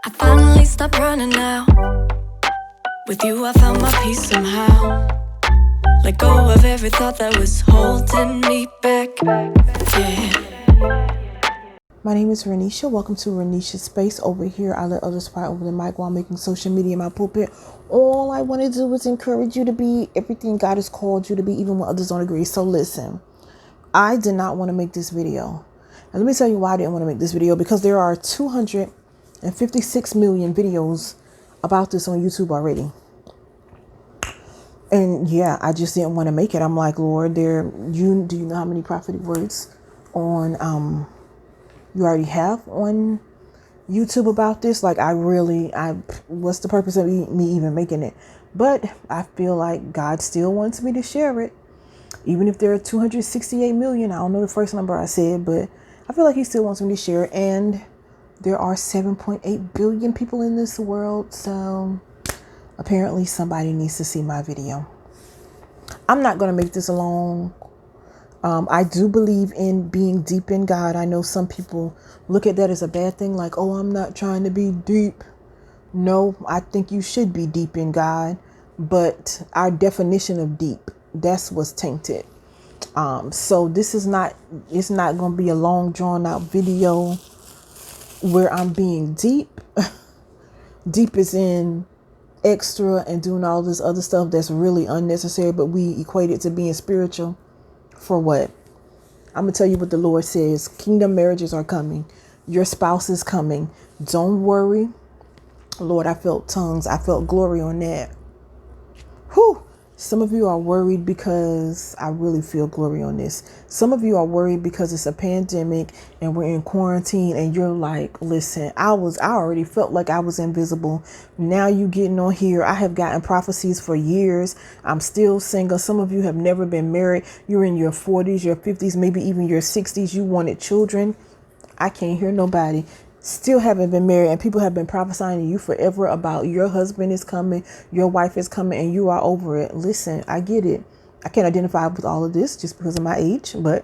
I finally stopped running now. With you I found my peace somehow. Let go of every thought that was holding me back. Yeah. My name is Renisha. Welcome to Renisha's Space. Over here, I let others fight over the mic while making social media my pulpit. All I want to do is encourage you to be everything God has called you to be, even when others don't agree. So listen, I did not want to make this video. And let me tell you why I didn't want to make this video. Because there are 256 million videos about this on YouTube already. And yeah, I just didn't want to make it. I'm like, Lord, do you know how many prophetic words on you already have on YouTube about this? Like, what's the purpose of me even making it? But I feel like God still wants me to share it. Even if there are 268 million, I don't know the first number I said, but I feel like he still wants me to share it. And there are 7.8 billion people in this world. So apparently somebody needs to see my video. I'm not going to make this long. I do believe in being deep in God. I know some people look at that as a bad thing, like, oh, I'm not trying to be deep. No, I think you should be deep in God. But our definition of deep, that's what's tainted. So this is it's not going to be a long drawn out video where I'm being deep. Deep is in extra and doing all this other stuff that's really unnecessary, but we equate it to being spiritual. For what? I'm going to tell you what the Lord says. Kingdom marriages are coming. Your spouse is coming. Don't worry. Lord, I felt tongues. I felt glory on that. Whew. Some of you are worried because I really feel glory on this. Some of you are worried because it's a pandemic and we're in quarantine and you're like, listen, I already felt like I was invisible. Now you getting on here. I have gotten prophecies for years. I'm still single. Some of you have never been married. You're in your 40s, your 50s, maybe even your 60s. You wanted children. I can't hear nobody. Still haven't been married, and people have been prophesying to you forever about your husband is coming, your wife is coming, and you are over it. Listen, I get it. I can't identify with all of this just because of my age, but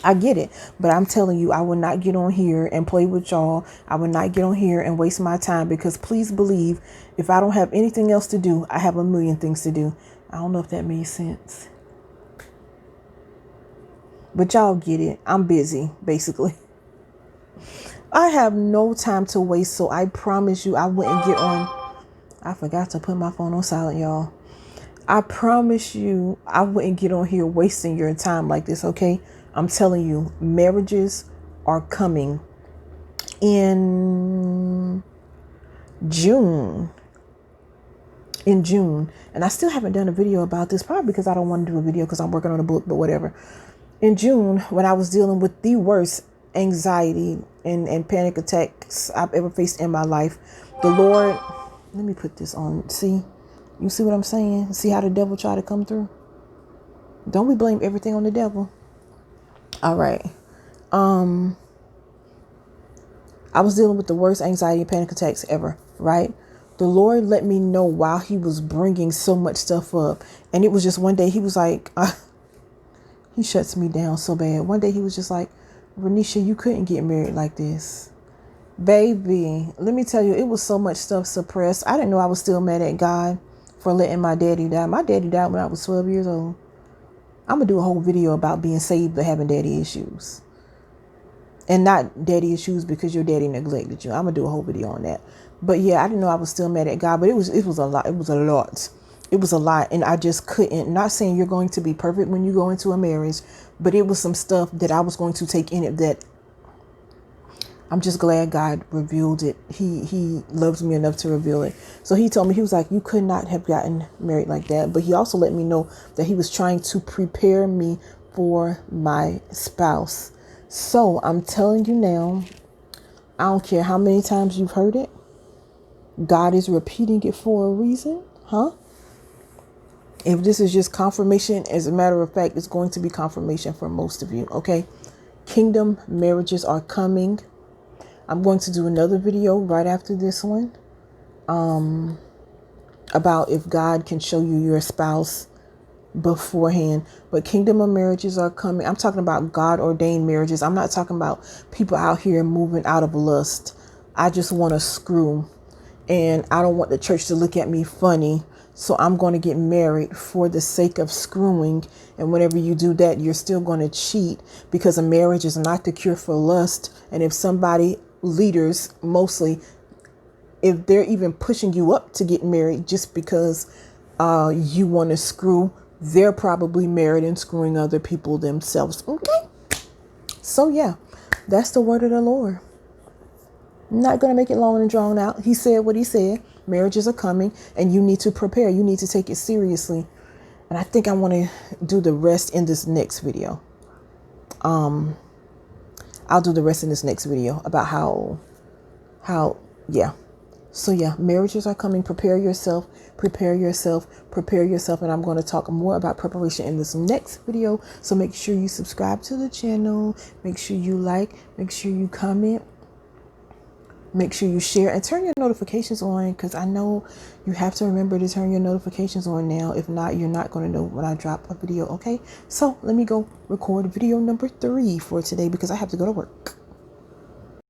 I get it. But I'm telling you, I will not get on here and play with y'all. I will not get on here and waste my time, because please believe, if I don't have anything else to do, I have a million things to do. I don't know if that makes sense, but y'all get it. I'm busy, basically. I have no time to waste, so I promise you I wouldn't get on. I forgot to put my phone on silent, y'all. I promise you I wouldn't get on here wasting your time like this, okay? I'm telling you, marriages are coming in June. And I still haven't done a video about this, probably because I don't want to do a video because I'm working on a book, but whatever. In June, when I was dealing with the worst anxiety and panic attacks I've ever faced in my life, the Lord, let me put this on. See, you see what I'm saying? See how the devil tried to come through? Don't we blame everything on the devil? All right. I was dealing with the worst anxiety and panic attacks ever, right? The Lord let me know while he was bringing so much stuff up. And it was just one day he was like, he shuts me down so bad. One day he was just like, Renisha, you couldn't get married like this. Baby, let me tell you, it was so much stuff suppressed. I didn't know I was still mad at God for letting my daddy die. My daddy died when I was 12 years old. I'm going to do a whole video about being saved but having daddy issues. And not daddy issues because your daddy neglected you. I'm going to do a whole video on that. But yeah, I didn't know I was still mad at God, but it was a lot. It was a lot. It was a lot. And I just couldn't, not saying you're going to be perfect when you go into a marriage, but it was some stuff that I was going to take in it that I'm just glad God revealed it. He loves me enough to reveal it. So he told me, he was like, you could not have gotten married like that. But he also let me know that he was trying to prepare me for my spouse. So I'm telling you now, I don't care how many times you've heard it. God is repeating it for a reason, huh? If this is just confirmation, as a matter of fact, it's going to be confirmation for most of you, okay? Kingdom marriages are coming. I'm going to do another video right after this one about if God can show you your spouse beforehand. But kingdom of marriages are coming. I'm talking about God ordained marriages. I'm not talking about people out here moving out of lust. I just want to screw, and I don't want the church to look at me funny. So I'm going to get married for the sake of screwing. And whenever you do that, you're still going to cheat, because a marriage is not the cure for lust. And if somebody, leaders mostly, if they're even pushing you up to get married just because you want to screw, they're probably married and screwing other people themselves. Okay. So yeah, that's the word of the Lord. I'm not going to make it long and drawn out. He said what he said. Marriages are coming, and you need to prepare. You need to take it seriously. And I think I want to do the rest in this next video. I'll do the rest in this next video about yeah. So yeah, marriages are coming. Prepare yourself, prepare yourself, prepare yourself. And I'm going to talk more about preparation in this next video. So make sure you subscribe to the channel. Make sure you like, make sure you comment. Make sure you share and turn your notifications on, because I know you have to remember to turn your notifications on now. If not, you're not going to know when I drop a video. Okay, so let me go record video number 3 for today, because I have to go to work.